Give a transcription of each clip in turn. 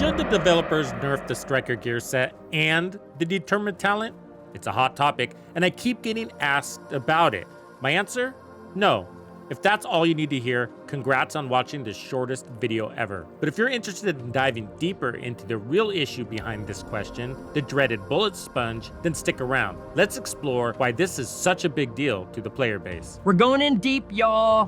Should the developers nerf the striker gear set and the determined talent? It's a hot topic, and I keep getting asked about it. My answer? No. If that's all you need to hear, congrats on watching the shortest video ever. But if you're interested in diving deeper into the real issue behind this question, the dreaded bullet sponge, then stick around. Let's explore why this is such a big deal to the player base. We're going in deep, y'all.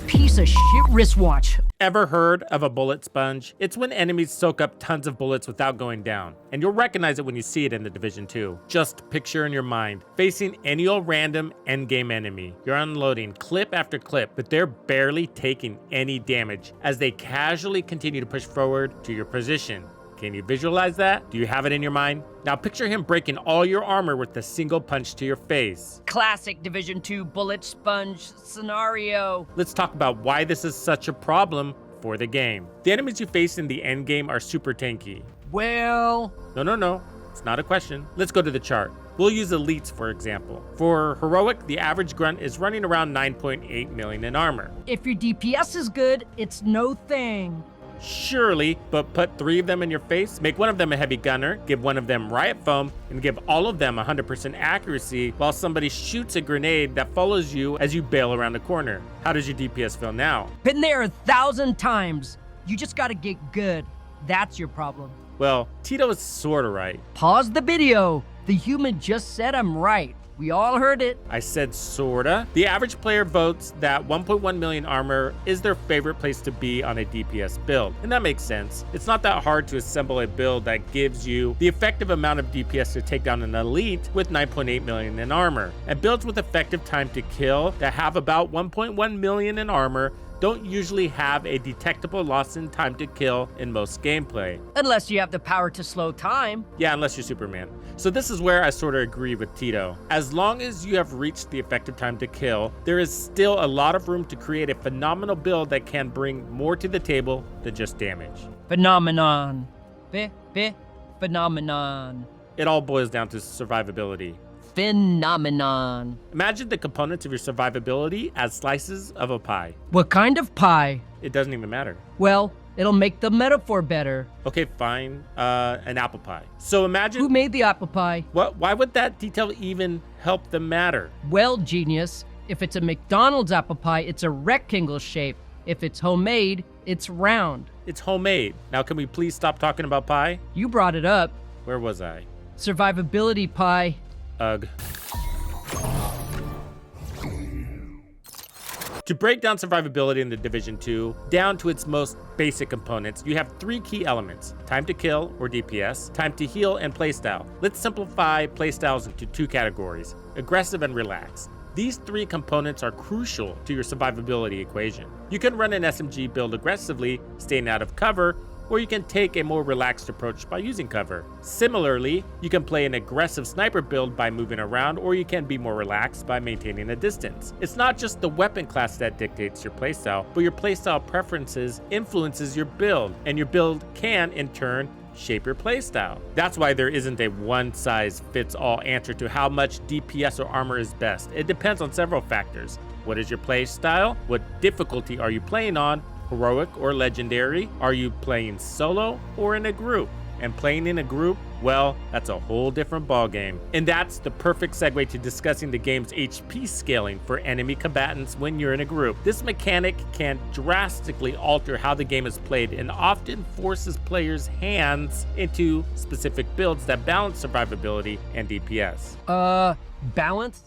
Piece of shit wristwatch. Ever heard of a bullet sponge? It's when enemies soak up tons of bullets without going down. And you'll recognize it when you see it in the Division 2. Just picture in your mind, facing any old random endgame enemy. You're unloading clip after clip, but they're barely taking any damage as they casually continue to push forward to your position. Can you visualize that? Do you have it in your mind? Now picture him breaking all your armor with a single punch to your face. Classic Division 2 bullet sponge scenario. Let's talk about why this is such a problem for the game. The enemies you face in the endgame are super tanky. Well... No. It's not a question. Let's go to the chart. We'll use elites for example. For heroic, the average grunt is running around 9.8 million in armor. If your DPS is good, it's no thing. Surely, but put 3 of them in your face, make one of them a heavy gunner, give one of them riot foam, and give all of them 100% accuracy while somebody shoots a grenade that follows you as you bail around the corner. How does your DPS feel now? Been there 1,000 times. You just gotta get good. That's your problem. Well, Tito is sorta right. Pause the video. The human just said I'm right. We all heard it. I said sorta. The average player votes that 1.1 million armor is their favorite place to be on a DPS build. And that makes sense. It's not that hard to assemble a build that gives you the effective amount of DPS to take down an elite with 9.8 million in armor. And builds with effective time to kill that have about 1.1 million in armor don't usually have a detectable loss in time to kill in most gameplay. Unless you have the power to slow time. Yeah, unless you're Superman. So this is where I sort of agree with Tito. As long as you have reached the effective time to kill, there is still a lot of room to create a phenomenal build that can bring more to the table than just damage. Phenomenon. Phenomenon. It all boils down to survivability. Phenomenon. Imagine the components of your survivability as slices of a pie. What kind of pie? It doesn't even matter. Well, it'll make the metaphor better. Okay, fine. An apple pie. So imagine... Who made the apple pie? Why would that detail even help them matter? Well, genius, if it's a McDonald's apple pie, it's a rectangle shape. If it's homemade, it's round. It's homemade. Now can we please stop talking about pie? You brought it up. Where was I? Survivability pie. Ugh. To break down survivability in the Division 2 down to its most basic components, you have 3 key elements: time to kill, or DPS, time to heal, and playstyle. Let's simplify playstyles into 2 categories: aggressive and relaxed. These 3 components are crucial to your survivability equation. You can run an SMG build aggressively, staying out of cover, or you can take a more relaxed approach by using cover. Similarly, you can play an aggressive sniper build by moving around, or you can be more relaxed by maintaining a distance. It's not just the weapon class that dictates your playstyle, but your playstyle preferences influences your build, and your build can, in turn, shape your playstyle. That's why there isn't a one-size-fits-all answer to how much DPS or armor is best. It depends on several factors. What is your playstyle? What difficulty are you playing on? Heroic or legendary? Are you playing solo or in a group? And playing in a group, well, that's a whole different ballgame. And that's the perfect segue to discussing the game's HP scaling for enemy combatants when you're in a group. This mechanic can drastically alter how the game is played and often forces players' hands into specific builds that balance survivability and DPS. Balance?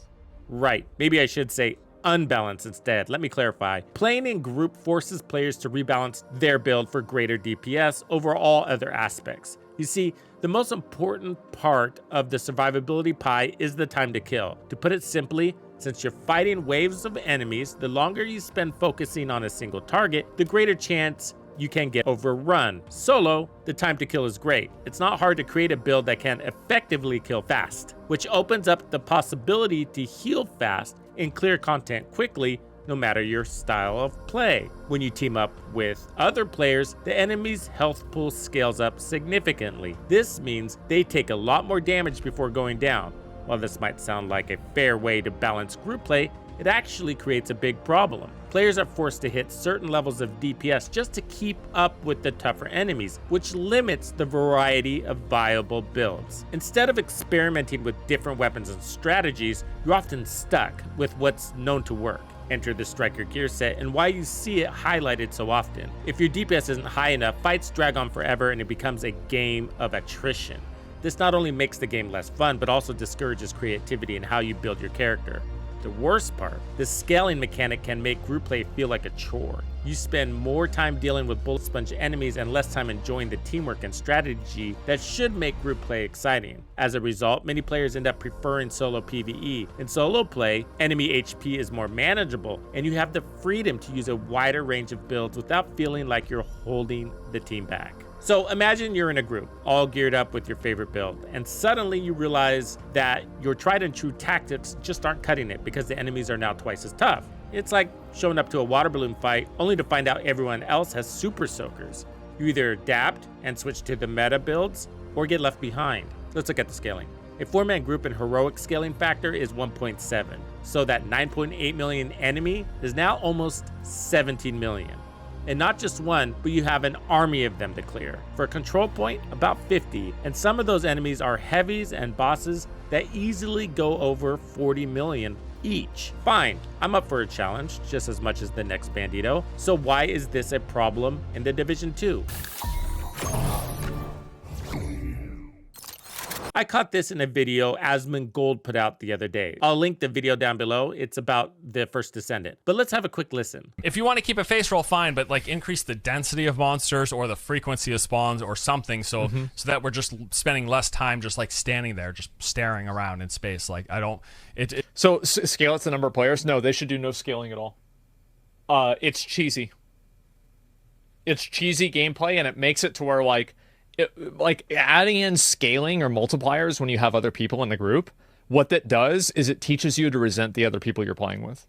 Right, maybe I should say unbalanced instead. Let me clarify. Playing in group forces players to rebalance their build for greater DPS over all other aspects. You see, the most important part of the survivability pie is the time to kill. To put it simply, since you're fighting waves of enemies, the longer you spend focusing on a single target, the greater chance you can get overrun. Solo, the time to kill is great. It's not hard to create a build that can effectively kill fast, which opens up the possibility to heal fast and clear content quickly, no matter your style of play. When you team up with other players, the enemy's health pool scales up significantly. This means they take a lot more damage before going down. While this might sound like a fair way to balance group play, it actually creates a big problem. Players are forced to hit certain levels of DPS just to keep up with the tougher enemies, which limits the variety of viable builds. Instead of experimenting with different weapons and strategies, you're often stuck with what's known to work. Enter the Striker gear set and why you see it highlighted so often. If your DPS isn't high enough, fights drag on forever and it becomes a game of attrition. This not only makes the game less fun, but also discourages creativity in how you build your character. The worst part, this scaling mechanic can make group play feel like a chore. You spend more time dealing with bullet sponge enemies and less time enjoying the teamwork and strategy that should make group play exciting. As a result, many players end up preferring solo PvE. In solo play, enemy HP is more manageable, and you have the freedom to use a wider range of builds without feeling like you're holding the team back. So imagine you're in a group, all geared up with your favorite build, and suddenly you realize that your tried and true tactics just aren't cutting it because the enemies are now twice as tough. It's like showing up to a water balloon fight only to find out everyone else has super soakers. You either adapt and switch to the meta builds or get left behind. Let's look at the scaling. A 4-man group in heroic scaling factor is 1.7, so that 9.8 million enemy is now almost 17 million. And not just one, but you have an army of them to clear. For a control point, about 50, and some of those enemies are heavies and bosses that easily go over 40 million each. Fine, I'm up for a challenge just as much as the next Bandido. So why is this a problem in the Division 2? I caught this in a video Asmongold put out the other day. I'll link the video down below. It's about the first Descendant. But let's have a quick listen. If you want to keep a face roll, fine, but like increase the density of monsters or the frequency of spawns or something so that we're just spending less time just like standing there, just staring around in space. Like I don't... So scale it to the number of players? No, they should do no scaling at all. It's cheesy. It's cheesy gameplay, and it makes it to where like adding in scaling or multipliers when you have other people in the group, what that does is it teaches you to resent the other people you're playing with.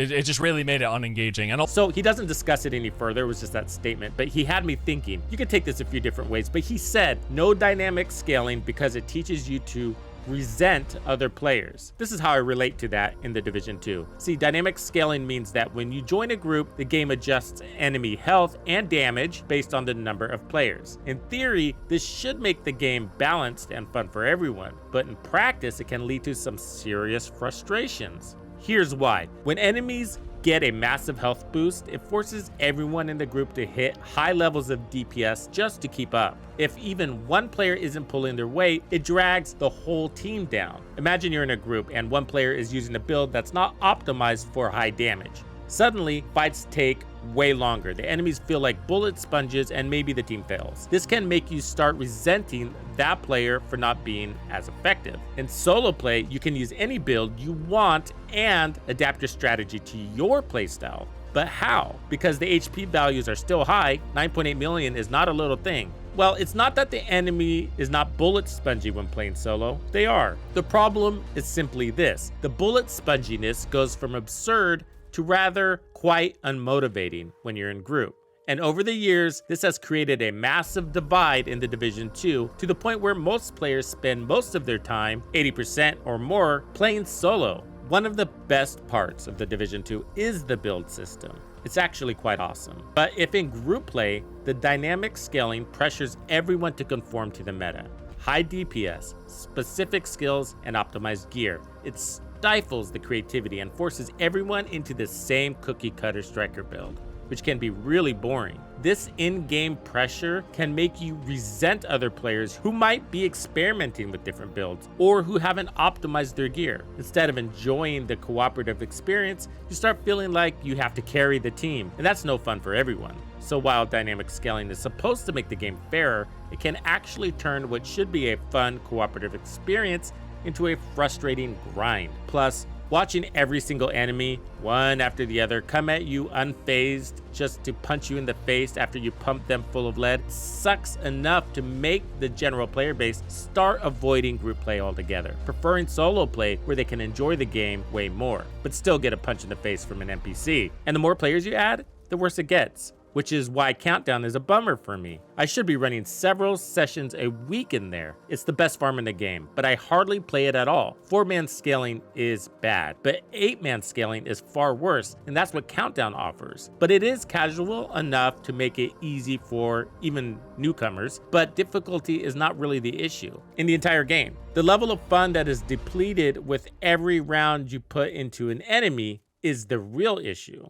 It just really made it unengaging. And so he doesn't discuss it any further. It was just that statement, but he had me thinking. You could take this a few different ways, but he said no dynamic scaling because it teaches you to resent other players. This is how I relate to that in the Division 2. See, dynamic scaling means that when you join a group, the game adjusts enemy health and damage based on the number of players. In theory, this should make the game balanced and fun for everyone, but in practice, it can lead to some serious frustrations. Here's why. When enemies get a massive health boost, it forces everyone in the group to hit high levels of DPS just to keep up. If even one player isn't pulling their weight, it drags the whole team down. Imagine you're in a group and one player is using a build that's not optimized for high damage. Suddenly, fights take way longer. The enemies feel like bullet sponges and maybe the team fails. This can make you start resenting that player for not being as effective. In solo play, you can use any build you want and adapt your strategy to your playstyle. But how? Because the HP values are still high, 9.8 million is not a little thing. Well, it's not that the enemy is not bullet spongy when playing solo. They are. The problem is simply this. The bullet sponginess goes from absurd to rather quite unmotivating when you're in group. And over the years, this has created a massive divide in the Division 2 to the point where most players spend most of their time, 80% or more, playing solo. One of the best parts of the Division 2 is the build system. It's actually quite awesome. But if in group play, the dynamic scaling pressures everyone to conform to the meta. High DPS, specific skills, and optimized gear. It stifles the creativity and forces everyone into the same cookie-cutter striker build, which can be really boring. This in-game pressure can make you resent other players who might be experimenting with different builds or who haven't optimized their gear. Instead of enjoying the cooperative experience, you start feeling like you have to carry the team, and that's no fun for everyone. So while dynamic scaling is supposed to make the game fairer, it can actually turn what should be a fun cooperative experience into a frustrating grind. Plus, watching every single enemy, one after the other, come at you unfazed just to punch you in the face after you pump them full of lead sucks enough to make the general player base start avoiding group play altogether, preferring solo play where they can enjoy the game way more, but still get a punch in the face from an NPC. And the more players you add, the worse it gets. which is why Countdown is a bummer for me. I should be running several sessions a week in there. It's the best farm in the game, but I hardly play it at all. 4-man scaling is bad, but 8-man scaling is far worse, and that's what Countdown offers. But it is casual enough to make it easy for even newcomers, but difficulty is not really the issue in the entire game. The level of fun that is depleted with every round you put into an enemy is the real issue.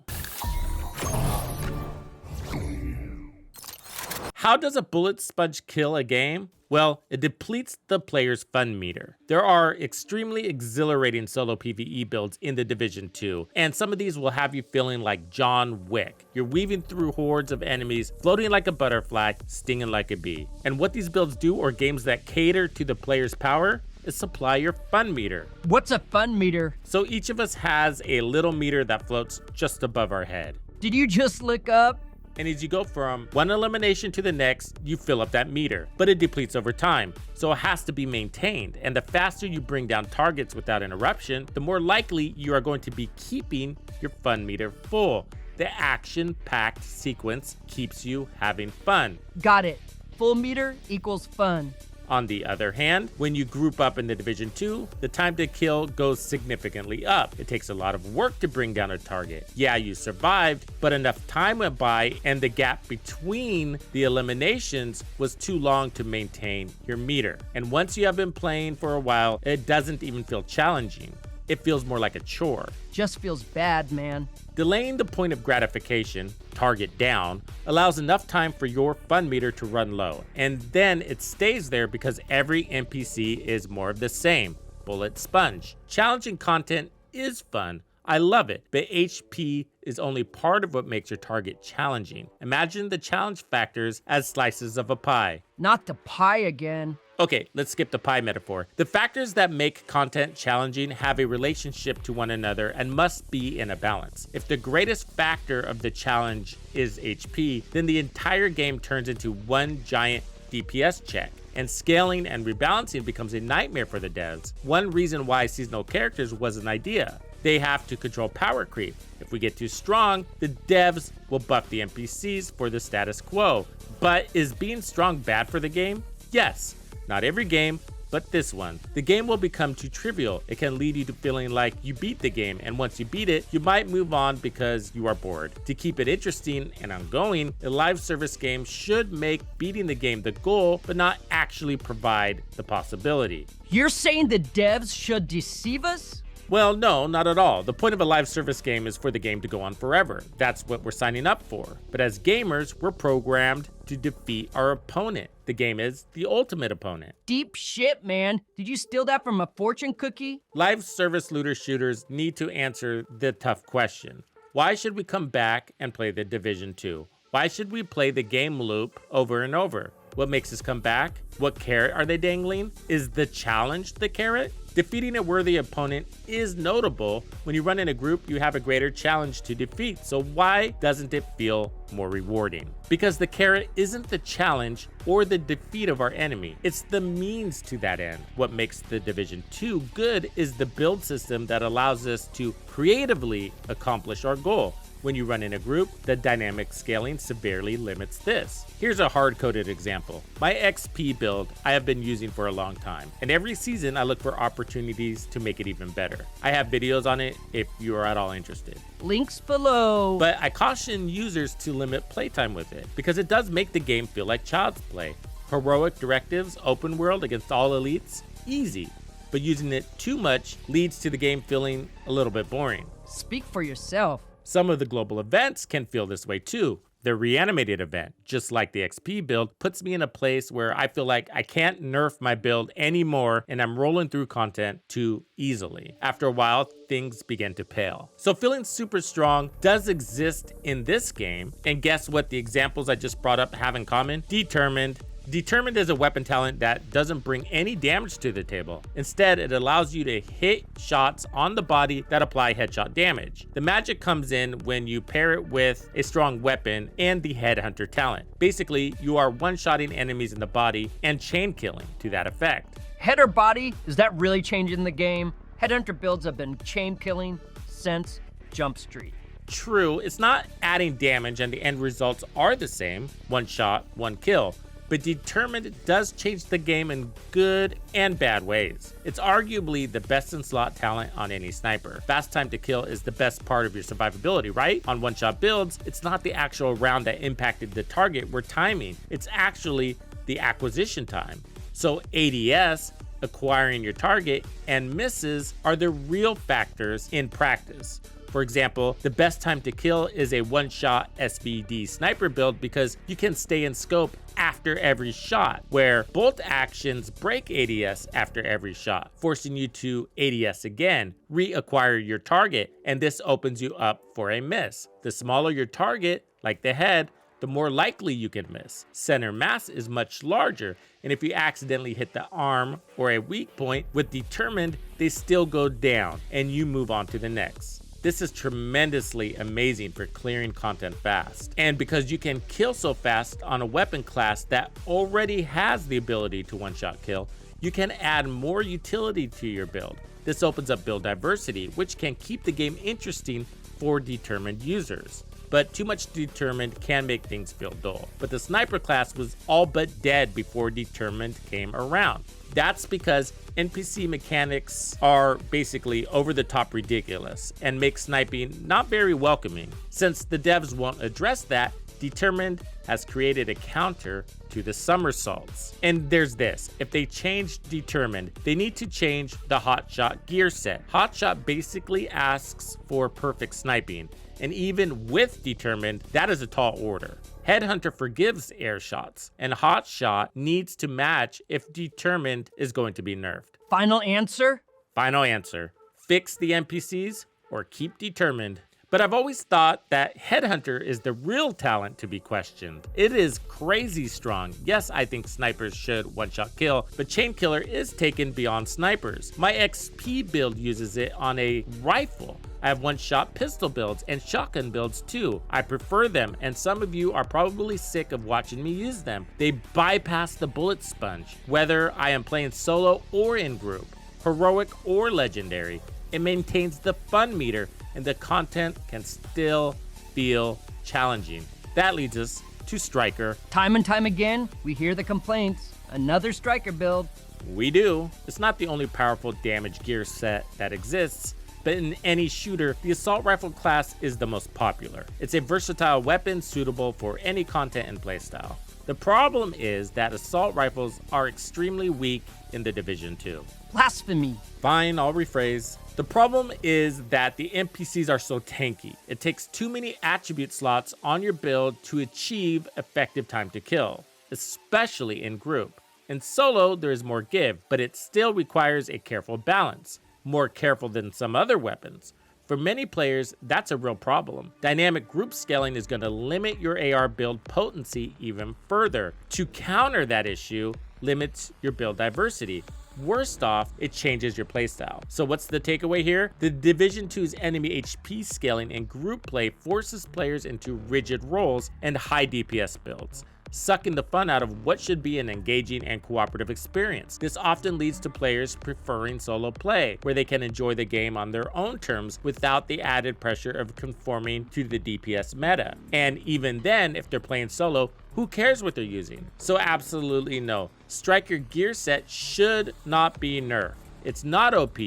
How does a bullet sponge kill a game? Well, it depletes the player's fun meter. There are extremely exhilarating solo PvE builds in the Division 2, and some of these will have you feeling like John Wick. You're weaving through hordes of enemies, floating like a butterfly, stinging like a bee. And what these builds do, or games that cater to the player's power, is supply your fun meter. What's a fun meter? So each of us has a little meter that floats just above our head. Did you just look up? And as you go from one elimination to the next, you fill up that meter, but it depletes over time, so it has to be maintained. And the faster you bring down targets without interruption, the more likely you are going to be keeping your fun meter full. The action-packed sequence keeps you having fun. Got it. Full meter equals fun. On the other hand, when you group up in the Division 2, the time to kill goes significantly up. It takes a lot of work to bring down a target. Yeah, you survived, but enough time went by and the gap between the eliminations was too long to maintain your meter. And once you have been playing for a while, it doesn't even feel challenging. It feels more like a chore. Just feels bad, man. Delaying the point of gratification, target down, allows enough time for your fun meter to run low, and then it stays there because every NPC is more of the same. Bullet sponge. Challenging content is fun. I love it, but HP is only part of what makes your target challenging. Imagine the challenge factors as slices of a pie. Not the pie again. Okay, let's skip the pie metaphor. The factors that make content challenging have a relationship to one another and must be in a balance. If the greatest factor of the challenge is HP, then the entire game turns into one giant DPS check, and scaling and rebalancing becomes a nightmare for the devs. One reason why seasonal characters was an idea. They have to control power creep. If we get too strong, the devs will buff the NPCs for the status quo. But is being strong bad for the game? Yes. Not every game, but this one. The game will become too trivial. It can lead you to feeling like you beat the game, and once you beat it, you might move on because you are bored. To keep it interesting and ongoing, a live service game should make beating the game the goal, but not actually provide the possibility. You're saying the devs should deceive us? Well, no, not at all. The point of a live service game is for the game to go on forever. That's what we're signing up for. But as gamers, we're programmed to defeat our opponent. The game is the ultimate opponent. Deep shit, man. Did you steal that from a fortune cookie? Live service looter shooters need to answer the tough question. Why should we come back and play the Division 2? Why should we play the game loop over and over? What makes us come back? What carrot are they dangling? Is the challenge the carrot? Defeating a worthy opponent is notable. When you run in a group, you have a greater challenge to defeat. So why doesn't it feel more rewarding? Because the carrot isn't the challenge or the defeat of our enemy. It's the means to that end. What makes the Division 2 good is the build system that allows us to creatively accomplish our goal. When you run in a group, the dynamic scaling severely limits this. Here's a hard-coded example. My XP build I have been using for a long time, and every season I look for opportunities to make it even better. I have videos on it if you are at all interested. Links below. But I caution users to limit playtime with it, because it does make the game feel like child's play. Heroic directives, open world against all elites, easy. But using it too much leads to the game feeling a little bit boring. Speak for yourself. Some of the global events can feel this way too. The reanimated event, just like the XP build, puts me in a place where I feel like I can't nerf my build anymore and I'm rolling through content too easily. After a while, things begin to pale. So feeling super strong does exist in this game, and guess what the examples I just brought up have in common? Determined. Determined is a weapon talent that doesn't bring any damage to the table. Instead, it allows you to hit shots on the body that apply headshot damage. The magic comes in when you pair it with a strong weapon and the headhunter talent. Basically, you are one-shotting enemies in the body and chain killing to that effect. Head or body? Is that really changing the game? Headhunter builds have been chain killing since Jump Street. True, it's not adding damage and the end results are the same, one shot, one kill, but Determined does change the game in good and bad ways. It's arguably the best in slot talent on any sniper. Fast time to kill is the best part of your survivability, right? On one-shot builds, it's not the actual round that impacted the target we're timing, it's actually the acquisition time. So ADS, acquiring your target, and misses are the real factors in practice. For example, the best time to kill is a one-shot SVD sniper build because you can stay in scope after every shot, where bolt actions break ADS after every shot, forcing you to ADS again, reacquire your target, and this opens you up for a miss. The smaller your target, like the head, the more likely you can miss. Center mass is much larger, and if you accidentally hit the arm or a weak point with Determined, they still go down, and you move on to the next. This is tremendously amazing for clearing content fast. And because you can kill so fast on a weapon class that already has the ability to one-shot kill, you can add more utility to your build. This opens up build diversity, which can keep the game interesting for Determined users. But too much Determined can make things feel dull. But the sniper class was all but dead before Determined came around. That's because NPC mechanics are basically over-the-top ridiculous and make sniping not very welcoming. Since the devs won't address that, Determined has created a counter to the somersaults. And there's this: if they change Determined, they need to change the hotshot gear set. Hotshot basically asks for perfect sniping, and even with Determined, that is a tall order. Headhunter forgives air shots, and Hotshot needs to match if Determined is going to be nerfed. Final answer? Final answer: fix the NPCs or keep Determined. But I've always thought that Headhunter is the real talent to be questioned. It is crazy strong. Yes, I think snipers should one-shot kill, but Chainkiller is taken beyond snipers. My XP build uses it on a rifle. I have one-shot pistol builds and shotgun builds too. I prefer them, and some of you are probably sick of watching me use them. They bypass the bullet sponge, whether I am playing solo or in group, heroic or legendary. It maintains the fun meter, and the content can still feel challenging. That leads us to Striker. Time and time again, we hear the complaints. Another Striker build. We do. It's not the only powerful damage gear set that exists, but in any shooter, the assault rifle class is the most popular. It's a versatile weapon suitable for any content and playstyle. The problem is that assault rifles are extremely weak in the Division 2. Blasphemy. Fine, I'll rephrase. The problem is that the NPCs are so tanky. It takes too many attribute slots on your build to achieve effective time to kill, especially in group. In solo, there is more give, but it still requires a careful balance, more careful than some other weapons. For many players, that's a real problem. Dynamic group scaling is going to limit your AR build potency even further. To counter that issue, limits your build diversity. Worst off, it changes your playstyle. So what's the takeaway here? The Division 2's enemy HP scaling and group play forces players into rigid roles and high DPS builds, sucking the fun out of what should be an engaging and cooperative experience. This often leads to players preferring solo play, where they can enjoy the game on their own terms without the added pressure of conforming to the DPS meta. And even then, if they're playing solo, who cares what they're using? So absolutely no. Striker gear set should not be nerfed. It's not OP.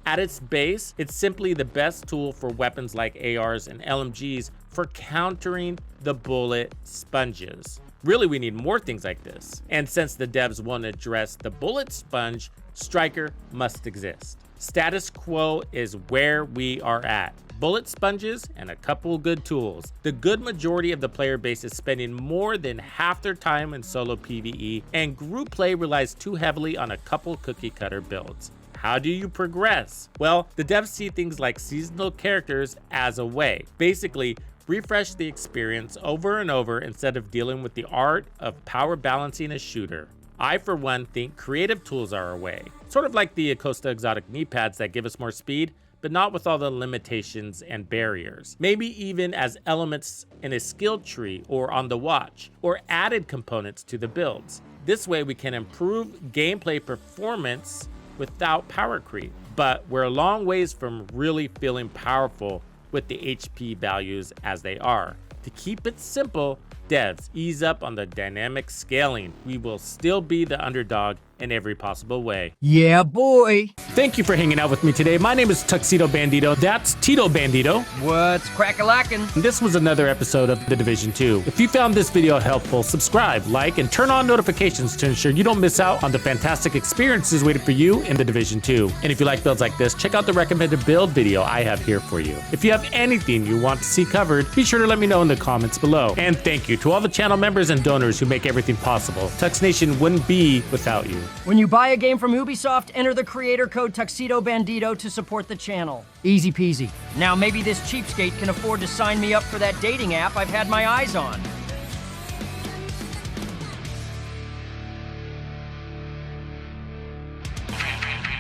At its base, it's simply the best tool for weapons like ARs and LMGs for countering the bullet sponges. Really, we need more things like this. And since the devs won't address the bullet sponge, Striker must exist. Status quo is where we are at. Bullet sponges and a couple good tools. The good majority of the player base is spending more than half their time in solo PvE, and group play relies too heavily on a couple cookie cutter builds. How do you progress? Well, the devs see things like seasonal characters as a way. Basically, refresh the experience over and over instead of dealing with the art of power balancing a shooter. I, for one, think creative tools are a way. Sort of like the Acosta exotic knee pads that give us more speed, but not with all the limitations and barriers. Maybe even as elements in a skill tree or on the watch, or added components to the builds. This way we can improve gameplay performance without power creep. But we're a long ways from really feeling powerful with the HP values as they are. To keep it simple, devs, ease up on the dynamic scaling. We will still be the underdog in every possible way. Yeah, boy. Thank you for hanging out with me today. My name is Tuxedo Bandido. That's Tito Bandido. What's crack-a-lackin'? And this was another episode of The Division 2. If you found this video helpful, subscribe, like, and turn on notifications to ensure you don't miss out on the fantastic experiences waiting for you in The Division 2. And if you like builds like this, check out the recommended build video I have here for you. If you have anything you want to see covered, be sure to let me know in the comments below. And thank you to all the channel members and donors who make everything possible. Tux Nation wouldn't be without you. When you buy a game from Ubisoft, enter the creator code Tuxedo Bandido to support the channel. Easy peasy. Now maybe this cheapskate can afford to sign me up for that dating app I've had my eyes on.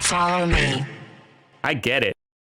Follow me. I get it.